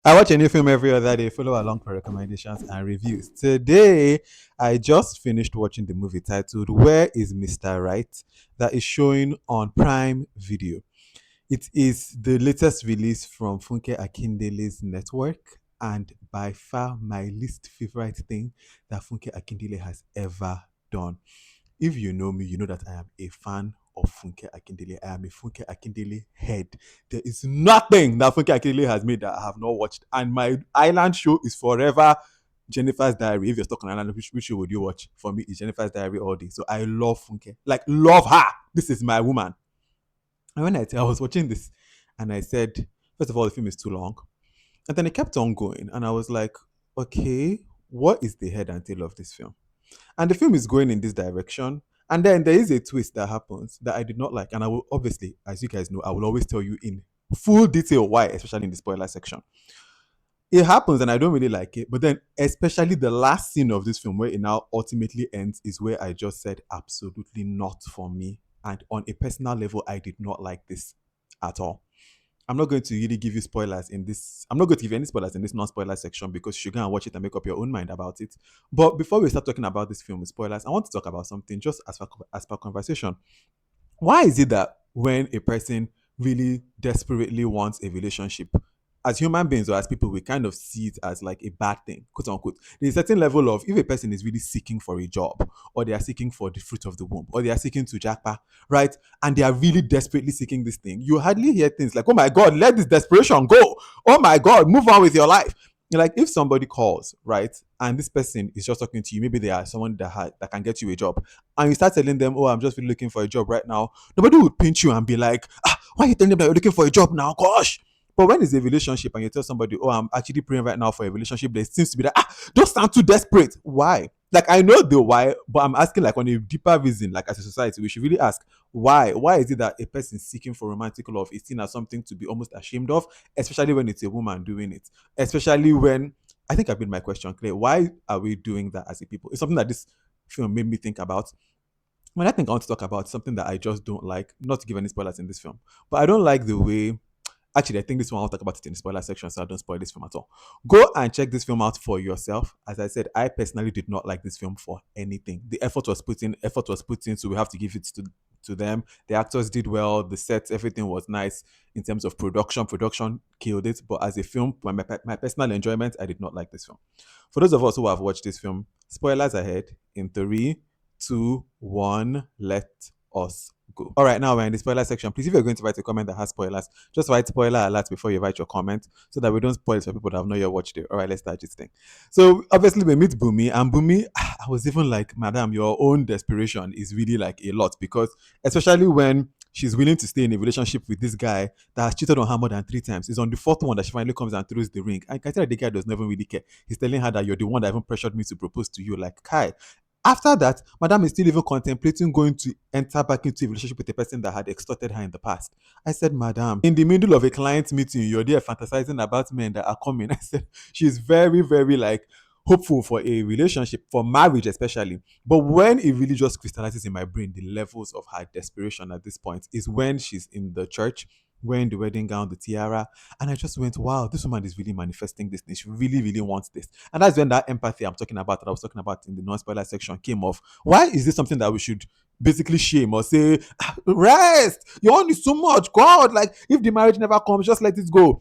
I watch a new film every other day. Follow along for recommendations and reviews. Today, I just finished watching the movie titled "Where Is Mr. Right?" that is showing on Prime Video. It is the latest release from Funke Akindele's network, and by far my least favorite thing that Funke Akindele has ever done. If you know me, you know that I am a fan of Funke Akindele. I am a Funke Akindele head. There is nothing that Funke Akindele has made that I have not watched. And my island show is forever Jennifer's Diary. If you're stuck on island, which show would you watch? For me, it's Jennifer's Diary all day. So I love Funke. Like, love her. This is my woman. And when I was watching this and I said, first of all, the film is too long. And then it kept on going. And I was like, okay, what is the head and tail of this film? And the film is going in this direction. And then there is a twist that happens that I did not like. And I will obviously, as you guys know, I will always tell you in full detail why, especially in the spoiler section. It happens and I don't really like it. But then, especially the last scene of this film where it now ultimately ends, is where I just said, absolutely not for me. And on a personal level, I did not like this at all. I'm not going to really give you spoilers in this. I'm not going to give you any spoilers in this non-spoiler section because you should go and watch it and make up your own mind about it. But before we start talking about this film with spoilers, I want to talk about something just as per conversation. Why is it that when a person really desperately wants a relationship, as human beings or as people, we kind of see it as like a bad thing, quote unquote. There's a certain level of if a person is really seeking for a job, or they are seeking for the fruit of the womb, or they are seeking to jackpot, right? And they are really desperately seeking this thing. You hardly hear things like, "Oh my God, let this desperation go! Oh my God, move on with your life." Like if somebody calls, right, and this person is just talking to you, maybe they are someone that can get you a job, and you start telling them, "Oh, I'm just really looking for a job right now," nobody would pinch you and be like, "Why are you telling them that you're looking for a job now? Gosh." But when it's a relationship and you tell somebody, "Oh, I'm actually praying right now for a relationship," there seems to be that, don't sound too desperate. Why? Like I know the why, but I'm asking like on a deeper reason, like as a society, we should really ask why. Why is it that a person seeking for romantic love is seen as something to be almost ashamed of, especially when it's a woman doing it? Especially when I think I've made my question clear. Why are we doing that as a people? It's something that this film made me think about. When I think I want to talk about something that I just don't like, not to give any spoilers in this film, but I don't like the way. Actually, I think this one I'll talk about it in the spoiler section, so I don't spoil this film at all. Go and check this film out for yourself. As I said, I personally did not like this film for anything. The effort was put in, so we have to give it to them. The actors did well, the sets, everything was nice in terms of production. Production killed it, but as a film, my personal enjoyment, I did not like this film. For those of us who have watched this film, spoilers ahead in three, two, one. Let us go. All right, now we're in the spoiler section. Please, if you're going to write a comment that has spoilers, just write spoiler alert before you write your comment so that we don't spoil it for people that have not yet watched it. All right, let's start this thing. So obviously we meet Bumi, and Bumi, I was even like, Madam, your own desperation is really like a lot, because especially when she's willing to stay in a relationship with this guy that has cheated on her more than three times. It's on the fourth one that she finally comes and throws the ring. I can tell that the guy does not even really care. He's telling her that you're the one that even pressured me to propose to you. Like, Kai, after that, Madam is still even contemplating going to enter back into a relationship with a person that had extorted her in the past. I said, Madam, in the middle of a client meeting, you're there fantasizing about men that are coming. I said, she's very, very like hopeful for a relationship, for marriage especially. But when it really just crystallizes in my brain, the levels of her desperation at this point is when she's in the church wearing the wedding gown, the tiara. And I just went, wow, this woman is really manifesting this thing. She really, really wants this. And that's when that empathy I'm talking about, that I was talking about in the non-spoiler section, came off. Why is this something that we should basically shame or say, rest, you want this so much, God, like if the marriage never comes, just let it go?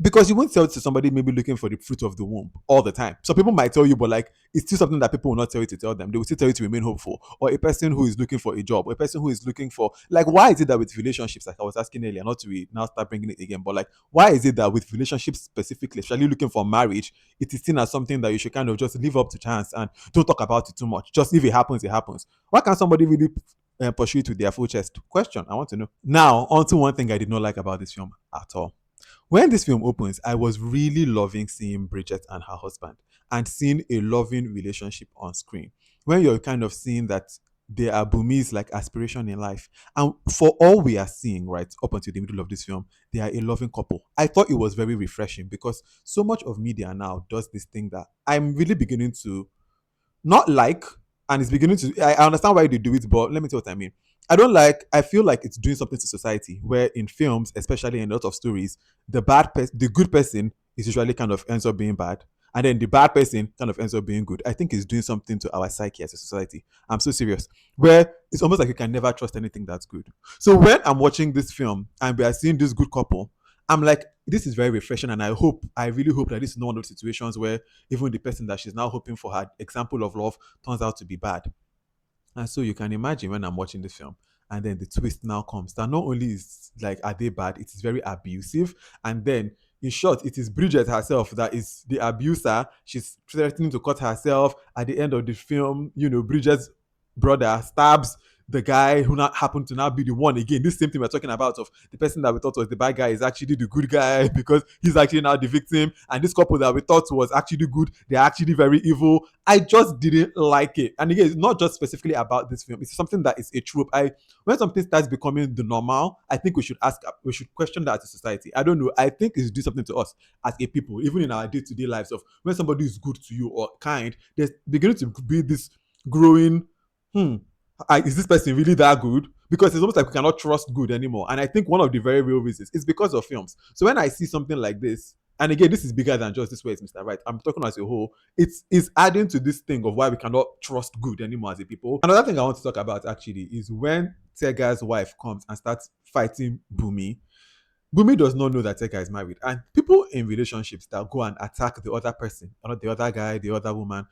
Because you won't tell it to somebody maybe looking for the fruit of the womb all the time. So people might tell you, but like it's still something that people will not tell you to tell them. They will still tell you to remain hopeful. Or a person who is looking for a job, or a person who is looking for, like, why is it that with relationships, like I was asking earlier, not to now start bringing it again, but like why is it that with relationships specifically, especially looking for marriage, it is seen as something that you should kind of just leave up to chance and don't talk about it too much. Just if it happens, it happens. Why can't somebody really pursue it with their full chest? Question. I want to know. Now, on to one thing I did not like about this film at all. When this film opens, I was really loving seeing Bridget and her husband and seeing a loving relationship on screen. When you're kind of seeing that there are Bumi's like aspiration in life. And for all we are seeing, right, up until the middle of this film, they are a loving couple. I thought it was very refreshing because so much of media now does this thing that I'm really beginning to not like, and it's beginning to. I understand why they do it, but let me tell you what I mean. I don't like. I feel like it's doing something to society, where in films, especially in a lot of stories, the good person it usually kind of ends up being bad. And then the bad person kind of ends up being good. I think it's doing something to our psyche as a society. I'm so serious. Where it's almost like you can never trust anything that's good. So when I'm watching this film and we are seeing this good couple, I'm like, this is very refreshing. And I really hope that this is not one of those situations where even the person that she's now hoping for her example of love turns out to be bad. And so you can imagine when I'm watching this film, and then the twist now comes that not only is like are they bad, it is very abusive, and then in short, it is Bridget herself that is the abuser. She's threatening to cut herself. At the end of the film, Bridget's brother stabs the guy who not happened to now be the one again. This same thing we're talking about of the person that we thought was the bad guy is actually the good guy because he's actually now the victim. And this couple that we thought was actually good, they're actually very evil. I just didn't like it. And again, it's not just specifically about this film. It's something that is a trope. When something starts becoming the normal, I think we should question that as a society. I don't know. I think it's do something to us as a people, even in our day-to-day lives of when somebody is good to you or kind, there's beginning to be this growing, hmm, is this person really that good? Because it's almost like we cannot trust good anymore. And I think one of the very real reasons is because of films. So when I see something like this, and again, this is bigger than just this way, it's Mr. Right. I'm talking as a whole. It's adding to this thing of why we cannot trust good anymore as a people. Another thing I want to talk about actually is when Tega's wife comes and starts fighting Bumi. Bumi does not know that Tega is married. And people in relationships that go and attack the other person, or not the other guy, the other woman,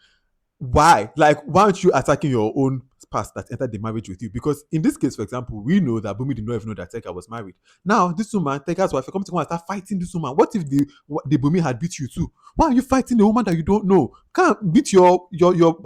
why? Like, why aren't you attacking your own past that entered the marriage with you? Because in this case, for example, we know that Bumi did not even know that Tega was married. Now, this woman, Tega's wife, come to come and start fighting this woman. What if the Bumi had beat you too? Why are you fighting the woman that you don't know? Can't beat your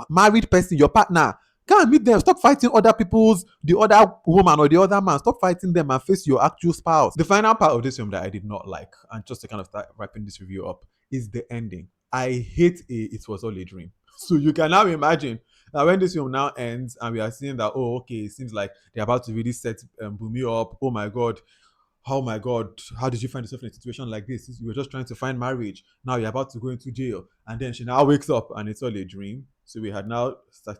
married person, your partner. Can't meet them. Stop fighting the other woman or the other man. Stop fighting them and face your actual spouse. The final part of this film that I did not like, and just to kind of start wrapping this review up, is the ending. I hate it was all a dream. So you can now imagine that when this film now ends and we are seeing that, oh, okay, it seems like they're about to really set Bumi up. Oh my God, how did you find yourself in a situation like this? You were just trying to find marriage. Now you're about to go into jail. And then she now wakes up and it's all a dream. So we had now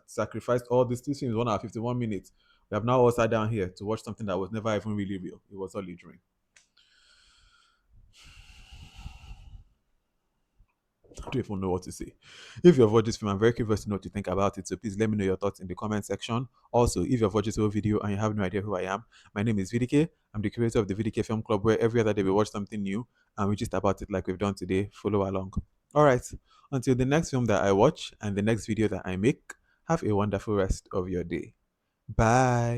sacrificed all these two things, 1 hour, 51 minutes. We have now all sat down here to watch something that was never even really real. It was all a dream. I don't even know what to say. If you've watched this film, I'm very curious to know what you think about it. So please let me know your thoughts in the comment section. Also, if you've watched this whole video and you have no idea who I am, my name is VDK. I'm the creator of the VDK Film Club, where every other day we watch something new and we just about it like we've done today. Follow along. All right. Until the next film that I watch and the next video that I make, have a wonderful rest of your day. Bye.